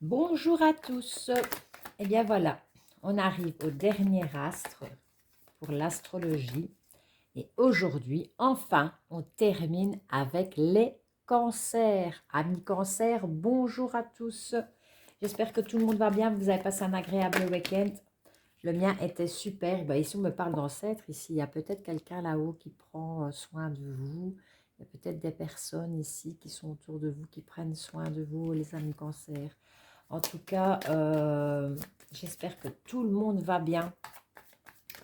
Bonjour à tous. Eh bien voilà, on arrive au dernier astre pour l'astrologie. Et aujourd'hui, enfin, on termine avec les cancers. Amis cancers, bonjour à tous. J'espère que tout le monde va bien, vous avez passé un agréable week-end. Le mien était super. Ben, ici, on me parle d'ancêtres. Ici, il y a peut-être quelqu'un là-haut qui prend soin de vous. Il y a peut-être des personnes ici qui sont autour de vous, qui prennent soin de vous, les amis cancers. En tout cas, j'espère que tout le monde va bien.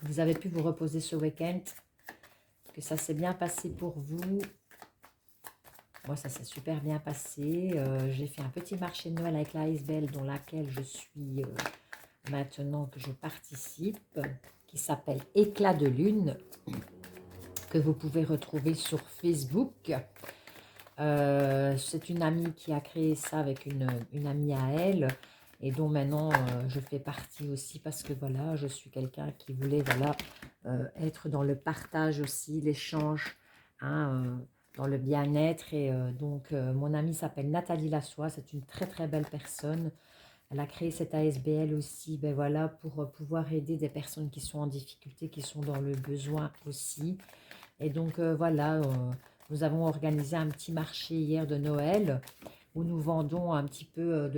Vous avez pu vous reposer ce week-end, que ça s'est bien passé pour vous. Moi, ça s'est super bien passé. J'ai fait un petit marché de Noël avec la ASBL dans laquelle je suis maintenant que je participe, qui s'appelle Éclat de Lune, que vous pouvez retrouver sur Facebook. C'est une amie qui a créé ça avec une amie à elle et dont maintenant je fais partie aussi parce que voilà, je suis quelqu'un qui voulait voilà, être dans le partage aussi, l'échange, hein, dans le bien-être. Et donc mon amie s'appelle Nathalie Lassois, c'est une très très belle personne. Elle a créé cette ASBL aussi ben voilà, pour pouvoir aider des personnes qui sont en difficulté, qui sont dans le besoin aussi. Et donc voilà, nous avons organisé un petit marché hier de Noël où nous vendons un petit peu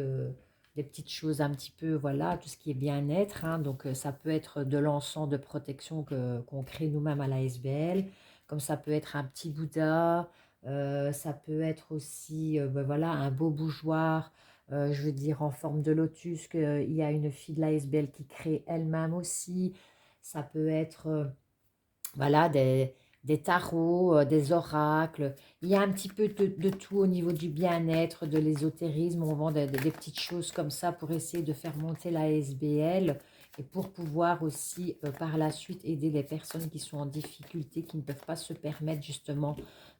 des petites choses, un petit peu, voilà, tout ce qui est bien-être, hein. Donc ça peut être de l'encens de protection qu'on crée nous-mêmes à la SBL, comme ça peut être un petit Bouddha, ça peut être aussi, ben voilà, un beau bougeoir, je veux dire en forme de lotus, qu'il y a une fille de la SBL qui crée elle-même aussi. Ça peut être voilà, des tarots, des oracles. Il y a un petit peu de tout au niveau du bien-être, de l'ésotérisme. On vend des petites choses comme ça pour essayer de faire monter la SBL et pour pouvoir aussi par la suite aider les personnes qui sont en difficulté, qui ne peuvent pas se permettre justement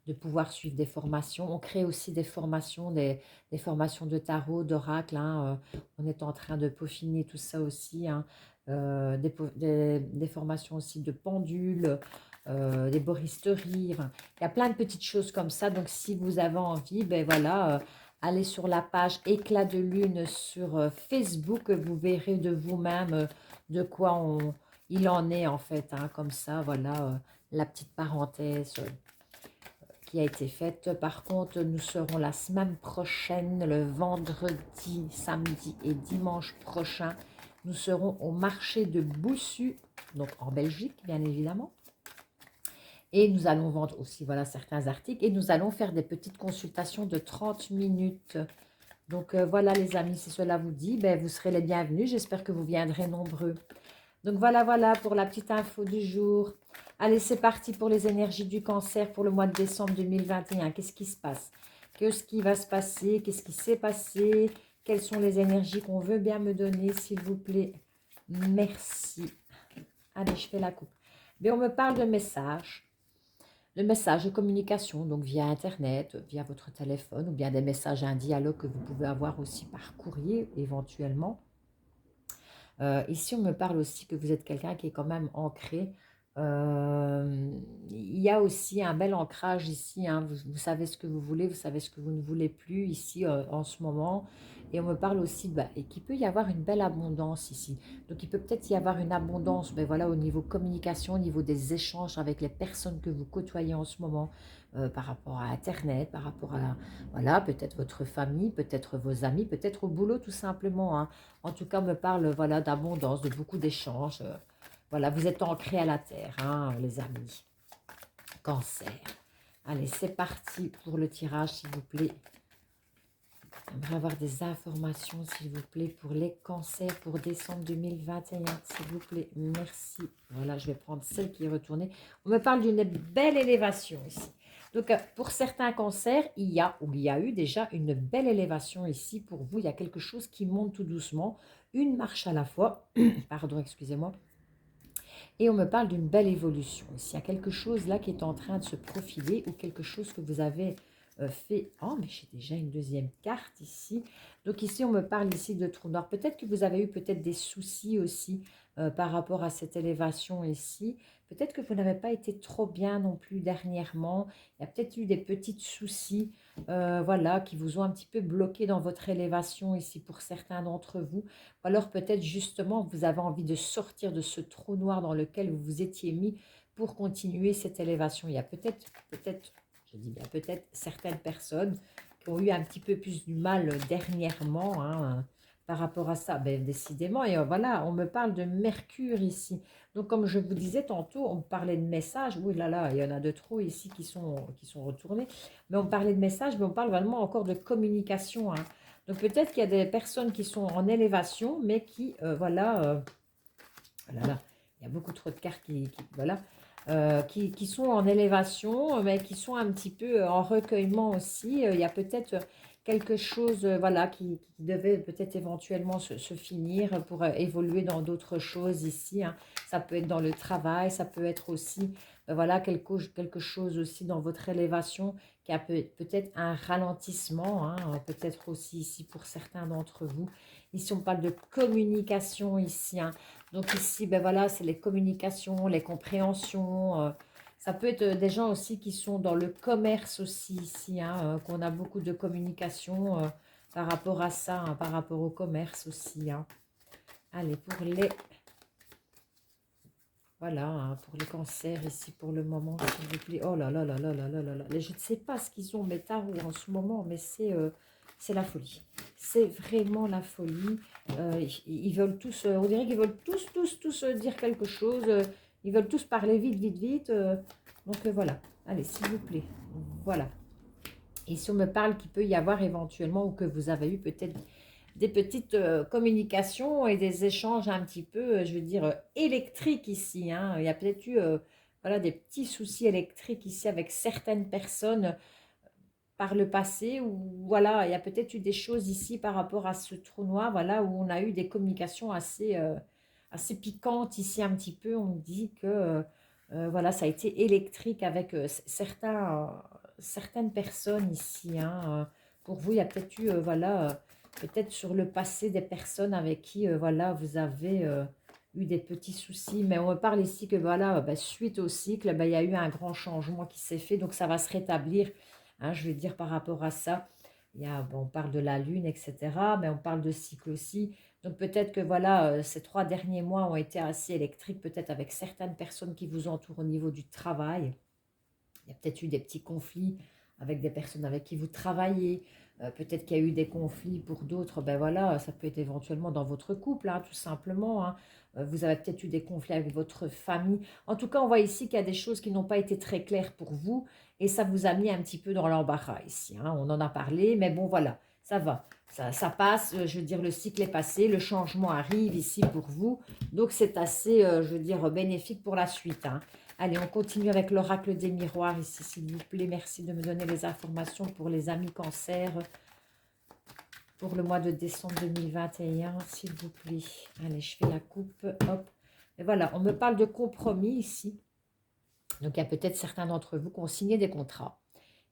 de pouvoir suivre des formations. On crée aussi des formations, des formations de tarot, d'oracle, hein. On est en train de peaufiner tout ça aussi, hein. Des formations aussi de pendules, des boristeries. Enfin, il y a plein de petites choses comme ça. Donc, si vous avez envie, ben voilà, allez sur la page Éclat de Lune sur Facebook. Vous verrez de vous-même de quoi il en est en fait, hein. Comme ça, voilà, la petite parenthèse qui a été faite. Par contre, nous serons la semaine prochaine, le vendredi, samedi et dimanche prochain. Nous serons au marché de Boussu, donc en Belgique, bien évidemment. Et nous allons vendre aussi voilà, certains articles. Et nous allons faire des petites consultations de 30 minutes. Donc voilà les amis, si cela vous dit, ben, vous serez les bienvenus. J'espère que vous viendrez nombreux. Donc voilà, voilà pour la petite info du jour. Allez, c'est parti pour les énergies du cancer pour le mois de décembre 2021. Qu'est-ce qui se passe? Qu'est-ce qui va se passer? Qu'est-ce qui s'est passé? Quelles sont les énergies qu'on veut bien me donner, s'il vous plaît? Merci. Allez, je fais la coupe. Mais on me parle de messages. De messages de communication, donc via Internet, via votre téléphone, ou bien des messages, un dialogue que vous pouvez avoir aussi par courrier, éventuellement. Ici, on me parle aussi que vous êtes quelqu'un qui est quand même ancré. Il y a aussi un bel ancrage ici, hein. Vous savez ce que vous voulez, vous savez ce que vous ne voulez plus ici en ce moment. Et on me parle aussi bah, et qu'il peut y avoir une belle abondance ici. Donc, il peut peut-être y avoir une abondance ben voilà, au niveau communication, au niveau des échanges avec les personnes que vous côtoyez en ce moment, par rapport à Internet, par rapport à, voilà, peut-être votre famille, peut-être vos amis, peut-être au boulot tout simplement, hein. En tout cas, on me parle voilà, d'abondance, de beaucoup d'échanges. Voilà, vous êtes ancrés à la terre, hein, les amis. Cancer. Allez, c'est parti pour le tirage, s'il vous plaît. J'aimerais avoir des informations, s'il vous plaît, pour les cancers pour décembre 2021. S'il vous plaît, merci. Voilà, je vais prendre celle qui est retournée. On me parle d'une belle élévation ici. Donc, pour certains cancers, il y a ou il y a eu déjà une belle élévation ici pour vous. Il y a quelque chose qui monte tout doucement, une marche à la fois. Pardon, excusez-moi. Et on me parle d'une belle évolution ici. Il y a quelque chose là qui est en train de se profiler ou quelque chose que vous avez fait... Oh, mais j'ai déjà une deuxième carte ici. Donc ici, on me parle ici de trou noir. Peut-être que vous avez eu peut-être des soucis aussi par rapport à cette élévation ici. Peut-être que vous n'avez pas été trop bien non plus dernièrement. Il y a peut-être eu des petits soucis, voilà, qui vous ont un petit peu bloqué dans votre élévation ici pour certains d'entre vous. Ou alors peut-être justement, vous avez envie de sortir de ce trou noir dans lequel vous vous étiez mis pour continuer cette élévation. Il y a peut-être, je dis bien peut-être, certaines personnes qui ont eu un petit peu plus du mal dernièrement, hein, par rapport à ça. Ben, décidément, et voilà, on me parle de Mercure ici. Donc, comme je vous disais tantôt, on me parlait de messages. Oui, là, il y en a de trop ici qui sont retournés. Mais on parlait de messages, mais on parle vraiment encore de communication, hein. Donc, peut-être qu'il y a des personnes qui sont en élévation, mais qui, voilà, voilà, là, il y a beaucoup trop de cartes voilà, qui sont en élévation, mais qui sont un petit peu en recueillement aussi. Il y a peut-être quelque chose, voilà, qui devait peut-être éventuellement se finir pour évoluer dans d'autres choses ici, hein. Ça peut être dans le travail, ça peut être aussi, voilà, quelque chose aussi dans votre élévation qui a peut-être un ralentissement, hein, peut-être aussi ici pour certains d'entre vous. Ici, on parle de communication ici, hein. Donc ici, ben voilà, c'est les communications, les compréhensions. Ça peut être des gens aussi qui sont dans le commerce aussi ici, hein, qu'on a beaucoup de communication par rapport à ça, hein, par rapport au commerce aussi, hein. Allez, pour les... Voilà, hein, pour les cancers ici pour le moment, s'il vous plaît. Oh là là là là là là là là. Je ne sais pas ce qu'ils ont, mes tarots, en ce moment, mais c'est la folie. C'est vraiment la folie. Ils veulent tous, on dirait qu'ils veulent tous dire quelque chose. Ils veulent tous parler vite, vite, vite. Donc voilà. Allez, s'il vous plaît. Voilà. Et si on me parle qu'il peut y avoir éventuellement, ou que vous avez eu peut-être des petites communications et des échanges un petit peu, je veux dire, électriques ici, hein. Il y a peut-être eu voilà, des petits soucis électriques ici avec certaines personnes par le passé, ou voilà, il y a peut-être eu des choses ici par rapport à ce trou noir, voilà, où on a eu des communications assez piquantes ici un petit peu. On me dit que voilà, ça a été électrique avec certaines personnes ici, hein. Pour vous, il y a peut-être eu, voilà, peut-être sur le passé des personnes avec qui, voilà, vous avez eu des petits soucis. Mais on me parle ici que, voilà, bah, suite au cycle, bah, il y a eu un grand changement qui s'est fait, donc ça va se rétablir, hein, je veux dire, par rapport à ça. Bon, on parle de la lune, etc., mais on parle de cycle aussi. Donc peut-être que voilà, ces 3 derniers mois ont été assez électriques, peut-être avec certaines personnes qui vous entourent au niveau du travail. Il y a peut-être eu des petits conflits avec des personnes avec qui vous travaillez. Peut-être qu'il y a eu des conflits pour d'autres. Ben voilà, ça peut être éventuellement dans votre couple, hein, tout simplement, hein. Vous avez peut-être eu des conflits avec votre famille. En tout cas, on voit ici qu'il y a des choses qui n'ont pas été très claires pour vous. Et ça vous a mis un petit peu dans l'embarras ici, hein. On en a parlé, mais bon, voilà, ça va. Ça passe, je veux dire, le cycle est passé, le changement arrive ici pour vous. Donc, c'est assez, je veux dire, bénéfique pour la suite, hein. Allez, on continue avec l'oracle des miroirs ici, s'il vous plaît. Merci de me donner les informations pour les amis cancer pour le mois de décembre 2021, s'il vous plaît. Allez, je fais la coupe, hop. Et voilà, on me parle de compromis ici. Donc, il y a peut-être certains d'entre vous qui ont signé des contrats,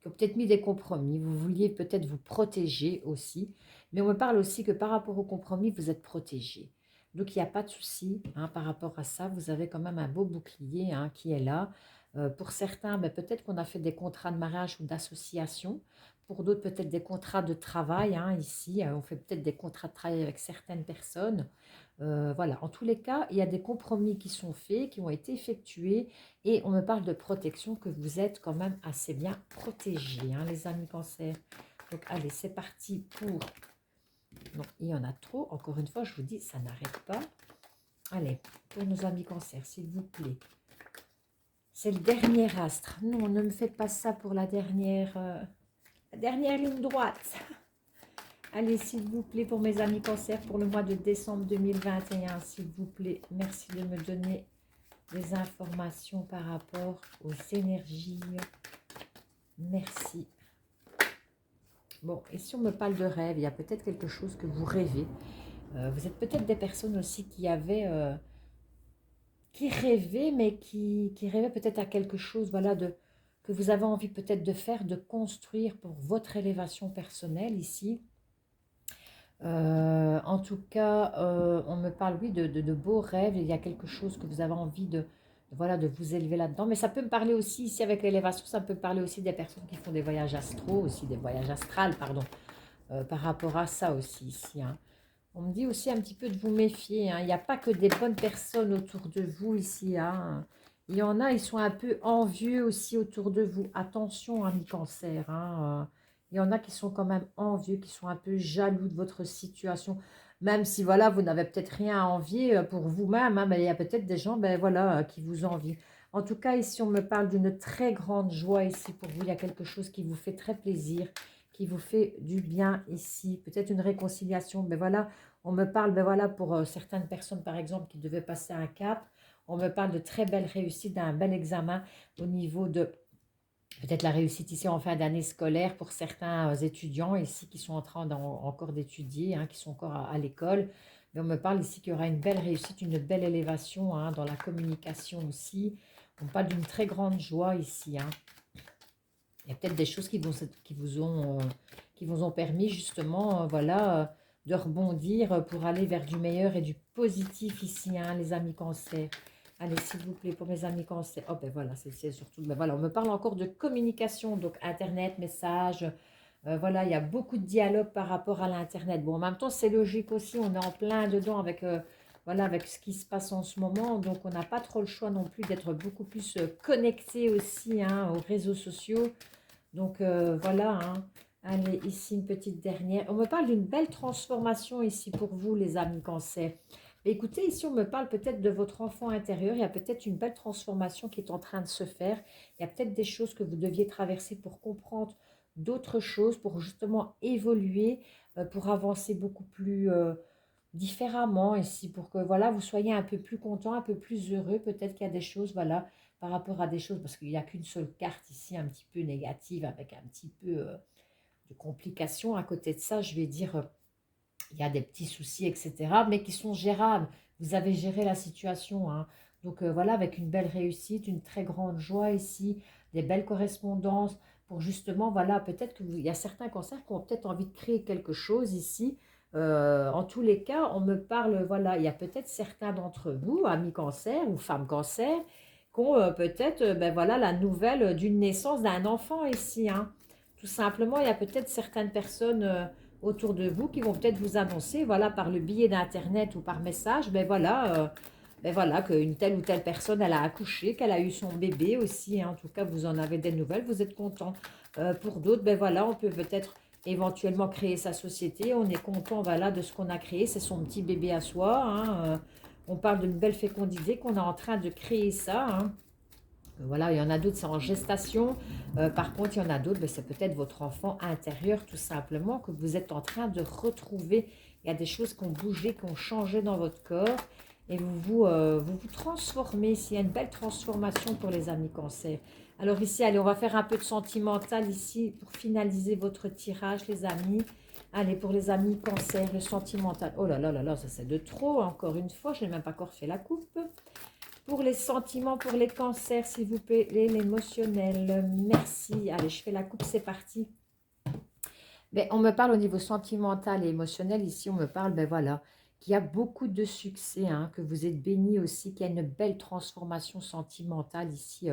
qui ont peut-être mis des compromis. Vous vouliez peut-être vous protéger aussi. Mais on me parle aussi que par rapport au compromis, vous êtes protégé. Donc, il n'y a pas de souci, hein, par rapport à ça. Vous avez quand même un beau bouclier, hein, qui est là. Pour certains, ben, peut-être qu'on a fait des contrats de mariage ou d'association. Pour d'autres, peut-être des contrats de travail, hein, ici. On fait peut-être des contrats de travail avec certaines personnes. Voilà, en tous les cas, il y a des compromis qui sont faits, qui ont été effectués. Et on me parle de protection, que vous êtes quand même assez bien protégés, hein, les amis cancer. Donc, allez, c'est parti pour... Non, il y en a trop. Encore une fois, je vous dis, ça n'arrête pas. Allez, pour nos amis cancer, s'il vous plaît. C'est le dernier astre. Non, ne me faites pas ça pour la dernière ligne droite. Allez, s'il vous plaît, pour mes amis cancer, pour le mois de décembre 2021, s'il vous plaît. Merci de me donner des informations par rapport aux énergies. Merci. Bon, et si on me parle de rêve, il y a peut-être quelque chose que vous rêvez. Vous êtes peut-être des personnes aussi qui rêvaient, mais qui rêvaient peut-être à quelque chose, voilà, que vous avez envie peut-être de faire, de construire pour votre élévation personnelle ici. En tout cas, on me parle, oui, de beaux rêves. Il y a quelque chose que vous avez envie voilà, de vous élever là-dedans. Mais ça peut me parler aussi, ici avec l'élévation, ça peut me parler aussi des personnes qui font des voyages astraux, aussi des voyages astrales, pardon, par rapport à ça aussi ici, hein. On me dit aussi un petit peu de vous méfier, hein. Il n'y a pas que des bonnes personnes autour de vous ici, hein. Il y en a, ils sont un peu envieux aussi autour de vous. Attention, ami cancer, hein. Il y en a qui sont quand même envieux, qui sont un peu jaloux de votre situation. Même si, voilà, vous n'avez peut-être rien à envier pour vous-même, hein, mais il y a peut-être des gens, ben voilà, qui vous envient. En tout cas, ici, on me parle d'une très grande joie ici pour vous. Il y a quelque chose qui vous fait très plaisir, qui vous fait du bien ici. Peut-être une réconciliation, mais voilà. On me parle, ben voilà, pour certaines personnes, par exemple, qui devaient passer un cap, on me parle de très belles réussites, d'un bel examen au niveau de peut-être la réussite ici en fin d'année scolaire pour certains étudiants ici qui sont en train encore d'étudier, hein, qui sont encore à l'école. Mais on me parle ici qu'il y aura une belle réussite, une belle élévation, hein, dans la communication aussi. On parle d'une très grande joie ici, hein. Il y a peut-être des choses qui vous ont permis justement, voilà, de rebondir pour aller vers du meilleur et du positif ici, hein, les amis cancer. Allez, s'il vous plaît, pour mes amis cancer. Oh, ben voilà, c'est surtout, ben voilà, on me parle encore de communication, donc Internet, messages. Voilà, il y a beaucoup de dialogue par rapport à l'Internet. Bon, en même temps, c'est logique aussi, on est en plein dedans avec, voilà, avec ce qui se passe en ce moment. Donc, on n'a pas trop le choix non plus d'être beaucoup plus connecté aussi, hein, aux réseaux sociaux. Donc voilà, hein. Allez, ici une petite dernière. On me parle d'une belle transformation ici pour vous, les amis cancer. Mais écoutez, ici on me parle peut-être de votre enfant intérieur. Il y a peut-être une belle transformation qui est en train de se faire. Il y a peut-être des choses que vous deviez traverser pour comprendre d'autres choses, pour justement évoluer, pour avancer beaucoup plus différemment ici, pour que voilà, vous soyez un peu plus content, un peu plus heureux. Peut-être qu'il y a des choses, voilà, par rapport à des choses, parce qu'il n'y a qu'une seule carte ici, un petit peu négative, avec un petit peu de complications. À côté de ça, je vais dire, il y a des petits soucis, etc., mais qui sont gérables. Vous avez géré la situation, hein. Donc voilà, avec une belle réussite, une très grande joie ici, des belles correspondances, pour justement, voilà, peut-être qu'il y a certains cancers qui ont peut-être envie de créer quelque chose ici. En tous les cas, on me parle, voilà, il y a peut-être certains d'entre vous, amis cancer ou femmes cancer, qui ont peut-être, ben voilà, la nouvelle d'une naissance d'un enfant ici, hein. Tout simplement, il y a peut-être certaines personnes autour de vous qui vont peut-être vous annoncer, voilà, par le biais d'Internet ou par message, ben voilà, qu'une telle ou telle personne, elle a accouché, qu'elle a eu son bébé aussi, hein. En tout cas, vous en avez des nouvelles, vous êtes content. Pour d'autres, ben voilà, on peut peut-être éventuellement créer sa société. On est content, voilà, de ce qu'on a créé. C'est son petit bébé à soi, hein. On parle d'une belle fécondité qu'on est en train de créer ça, hein. Voilà, il y en a d'autres, c'est en gestation. Par contre, il y en a d'autres, ben, c'est peut-être votre enfant intérieur, tout simplement, que vous êtes en train de retrouver. Il y a des choses qui ont bougé, qui ont changé dans votre corps. Et vous transformez. Ici, il y a une belle transformation pour les amis cancer. Alors ici, allez, on va faire un peu de sentimental ici pour finaliser votre tirage, les amis. Allez, pour les amis cancer, le sentimental. Oh là là là là, ça c'est de trop, encore une fois. Je n'ai même pas encore fait la coupe. Pour les sentiments, pour les cancers, s'il vous plaît, l'émotionnel. Merci. Allez, je fais la coupe, c'est parti. Ben, on me parle au niveau sentimental et émotionnel. Ici, on me parle, ben voilà, qu'il y a beaucoup de succès, hein, que vous êtes béni aussi, qu'il y a une belle transformation sentimentale ici,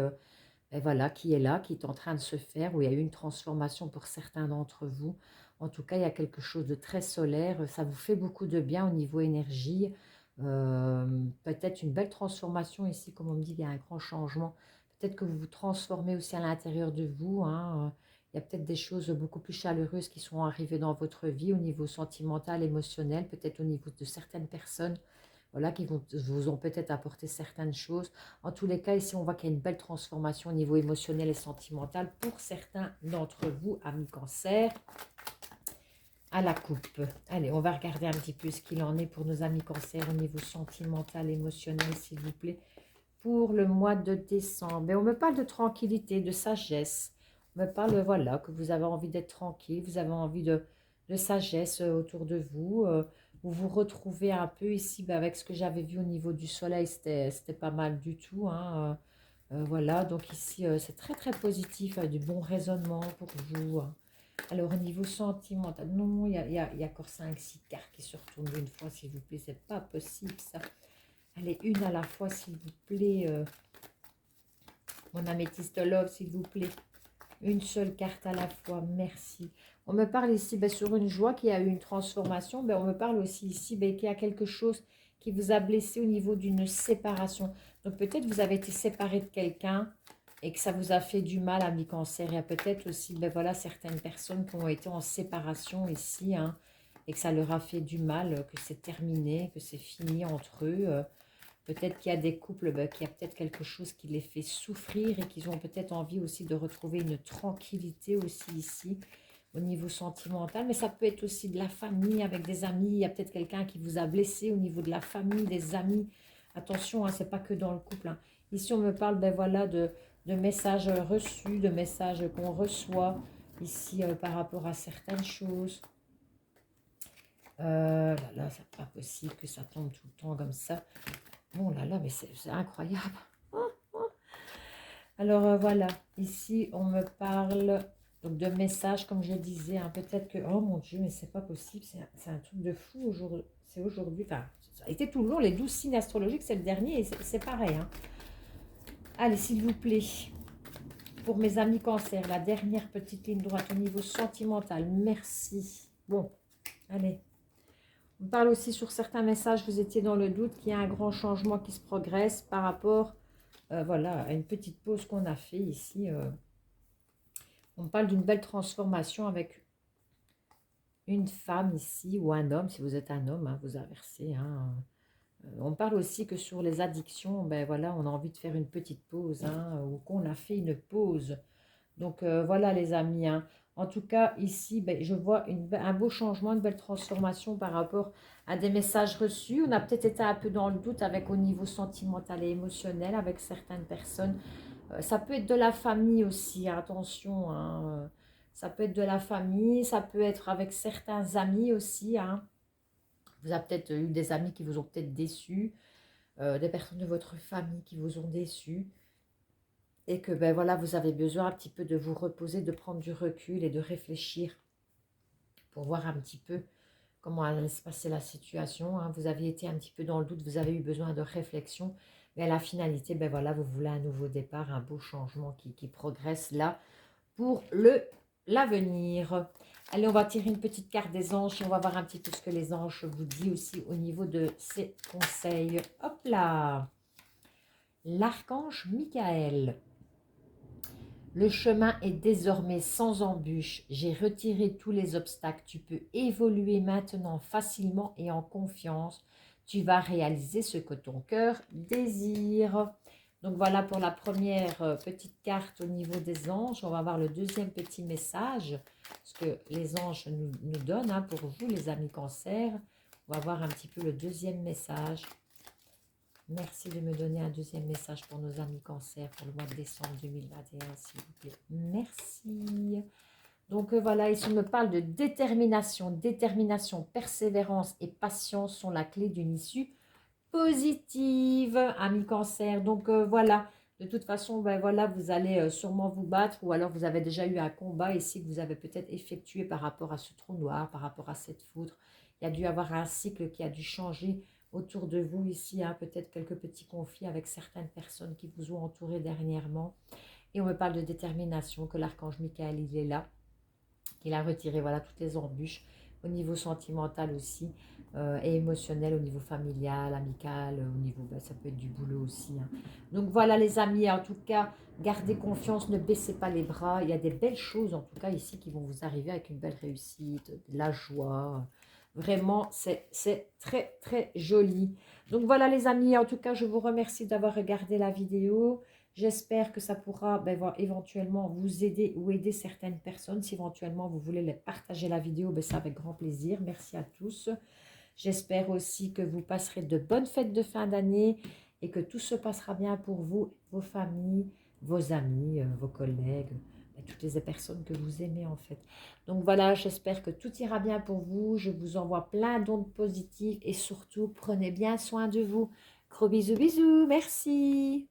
ben voilà, qui est là, qui est en train de se faire, où il y a eu une transformation pour certains d'entre vous. En tout cas, il y a quelque chose de très solaire. Ça vous fait beaucoup de bien au niveau énergie. Peut-être une belle transformation ici, comme on me dit, il y a un grand changement. Peut-être que vous vous transformez aussi à l'intérieur de vous, hein. Il y a peut-être des choses beaucoup plus chaleureuses qui sont arrivées dans votre vie au niveau sentimental, émotionnel, peut-être au niveau de certaines personnes, voilà, qui vous ont peut-être apporté certaines choses. En tous les cas, ici, on voit qu'il y a une belle transformation au niveau émotionnel et sentimental pour certains d'entre vous, amis cancer, à la coupe. Allez, on va regarder un petit peu ce qu'il en est pour nos amis cancer au niveau sentimental, émotionnel, s'il vous plaît, pour le mois de décembre. Et on me parle de tranquillité, de sagesse. On me parle, voilà, que vous avez envie d'être tranquille, vous avez envie de sagesse autour de vous. Vous vous retrouvez un peu ici, ben, avec ce que j'avais vu au niveau du soleil, c'était pas mal du tout, hein. Voilà, donc ici, c'est très très positif, du bon raisonnement pour vous, hein. Alors, au niveau sentimental, non, il y a encore 5, 6 cartes qui se retournent d'une fois, s'il vous plaît. C'est pas possible, ça. Allez, une à la fois, s'il vous plaît. Mon améthyste love, s'il vous plaît. Une seule carte à la fois, merci. On me parle ici sur une joie qui a eu une transformation. On me parle aussi ici qu'il y a quelque chose qui vous a blessé au niveau d'une séparation. Donc peut-être vous avez été séparé de quelqu'un et que ça vous a fait du mal, ami cancer. Il y a peut-être aussi voilà, certaines personnes qui ont été en séparation ici, hein, et que ça leur a fait du mal, que c'est terminé, que c'est fini entre eux. Peut-être qu'il y a des couples, qu'il y a peut-être quelque chose qui les fait souffrir et qu'ils ont peut-être envie aussi de retrouver une tranquillité aussi ici au niveau sentimental. Mais ça peut être aussi de la famille, avec des amis. Il y a peut-être quelqu'un qui vous a blessé au niveau de la famille, des amis. Attention, hein, ce n'est pas que dans le couple, hein. Ici, on me parle voilà, de messages reçus, de messages qu'on reçoit ici par rapport à certaines choses. Là, c'est pas possible que ça tombe tout le temps comme ça. Oh là là, mais c'est incroyable. Alors voilà, ici on me parle donc de messages, comme je disais, hein, peut-être que, oh mon Dieu, mais c'est pas possible, c'est un truc de fou aujourd'hui. C'est aujourd'hui, enfin, ça a été tout le long, les 12 signes astrologiques, c'est le dernier, et c'est pareil, hein. Allez, s'il vous plaît, pour mes amis cancer, la dernière petite ligne droite au niveau sentimental, merci. Bon, allez. On parle aussi sur certains messages, vous étiez dans le doute qu'il y a un grand changement qui se progresse par rapport voilà, à une petite pause qu'on a fait ici. On parle d'une belle transformation avec une femme ici ou un homme, si vous êtes un homme, hein, vous inversez. Hein. On parle aussi que sur les addictions, voilà, on a envie de faire une petite pause, hein, ou qu'on a fait une pause. Donc voilà les amis, hein. En tout cas ici, je vois un beau changement, une belle transformation par rapport à des messages reçus. On a peut-être été un peu dans le doute avec au niveau sentimental et émotionnel avec certaines personnes. Ça peut être de la famille aussi, hein, attention, hein. Ça peut être de la famille, ça peut être avec certains amis aussi, hein. Vous avez peut-être eu des amis qui vous ont peut-être déçus, des personnes de votre famille qui vous ont déçus. Et que voilà, vous avez besoin un petit peu de vous reposer, de prendre du recul et de réfléchir pour voir un petit peu comment allait se passer la situation, hein. Vous aviez été un petit peu dans le doute, vous avez eu besoin de réflexion. Mais à la finalité, voilà, vous voulez un nouveau départ, un beau changement qui progresse là pour l'avenir. Allez, on va tirer une petite carte des anges et on va voir un petit peu ce que les anges vous disent aussi au niveau de ces conseils. Hop là! L'archange Michael. Le chemin est désormais sans embûche. J'ai retiré tous les obstacles. Tu peux évoluer maintenant facilement et en confiance. Tu vas réaliser ce que ton cœur désire. Donc voilà pour la première petite carte au niveau des anges. On va voir le deuxième petit message, ce que les anges nous donnent, hein, pour vous les amis cancer. On va voir un petit peu le deuxième message. Merci de me donner un deuxième message pour nos amis cancer pour le mois de décembre 2021, s'il vous plaît. Merci. Donc voilà, ici on me parle de détermination. Détermination, persévérance et patience sont la clé d'une issue positive, amis cancer. Donc voilà, de toute façon, voilà, vous allez sûrement vous battre ou alors vous avez déjà eu un combat ici que vous avez peut-être effectué par rapport à ce trou noir, par rapport à cette foudre. Il y a dû avoir un cycle qui a dû changer autour de vous ici, hein, peut-être quelques petits conflits avec certaines personnes qui vous ont entouré dernièrement. Et on me parle de détermination, que l'archange Michael, il est là, qu'il a retiré voilà, toutes les embûches au niveau sentimental aussi, et émotionnel, au niveau familial, amical, au niveau, ça peut être du boulot aussi, hein. Donc voilà les amis, en tout cas, gardez confiance, ne baissez pas les bras. Il y a des belles choses en tout cas ici qui vont vous arriver avec une belle réussite, de la joie. Vraiment, c'est très, très joli. Donc voilà les amis, en tout cas, je vous remercie d'avoir regardé la vidéo. J'espère que ça pourra éventuellement vous aider ou aider certaines personnes. Si éventuellement vous voulez partager la vidéo, c'est avec grand plaisir. Merci à tous. J'espère aussi que vous passerez de bonnes fêtes de fin d'année et que tout se passera bien pour vous, vos familles, vos amis, vos collègues, toutes les personnes que vous aimez en fait. Donc voilà, j'espère que tout ira bien pour vous. Je vous envoie plein d'ondes positives et surtout, prenez bien soin de vous. Gros bisous, bisous. Merci.